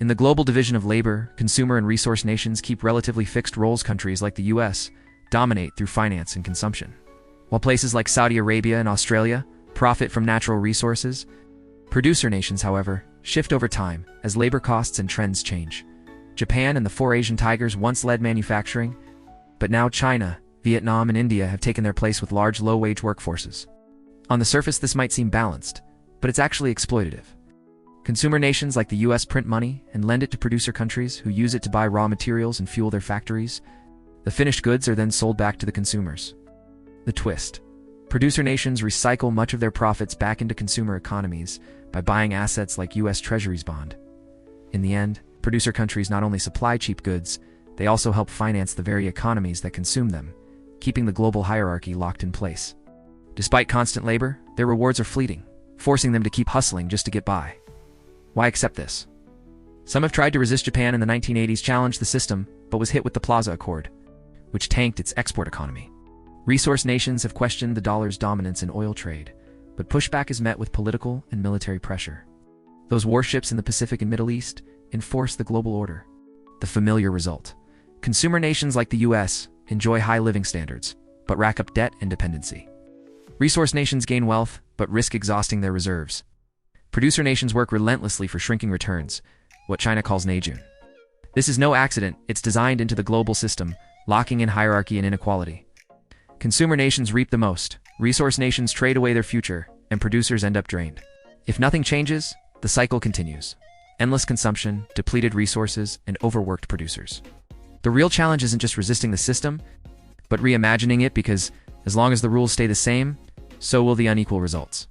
In the global division of labor, consumer and resource nations keep relatively fixed roles. Countries like the US dominate through finance and consumption, while places like Saudi Arabia and Australia profit from natural resources. Producer nations, however, shift over time as labor costs and trends change. Japan and the four Asian tigers once led manufacturing, but now China, Vietnam, and India have taken their place with large low-wage workforces. On the surface, this might seem balanced, but it's actually exploitative. Consumer nations like the US print money and lend it to producer countries who use it to buy raw materials and fuel their factories. The finished goods are then sold back to the consumers. The twist: producer nations recycle much of their profits back into consumer economies by buying assets like US Treasuries bond. In the end, producer countries not only supply cheap goods, they also help finance the very economies that consume them, keeping the global hierarchy locked in place. Despite constant labor, their rewards are fleeting, forcing them to keep hustling just to get by. Why accept this? Some have tried to resist. Japan in the 1980s challenged the system, but was hit with the Plaza Accord, which tanked its export economy. Resource nations have questioned the dollar's dominance in oil trade, but pushback is met with political and military pressure. Those warships in the Pacific and Middle East enforce the global order. The familiar result: consumer nations like the US enjoy high living standards, but rack up debt and dependency. Resource nations gain wealth, but risk exhausting their reserves. Producer nations work relentlessly for shrinking returns, what China calls neijun. This is no accident, it's designed into the global system, locking in hierarchy and inequality. Consumer nations reap the most, resource nations trade away their future, and producers end up drained. If nothing changes, the cycle continues. Endless consumption, depleted resources, and overworked producers. The real challenge isn't just resisting the system, but reimagining it, because as long as the rules stay the same, so will the unequal results.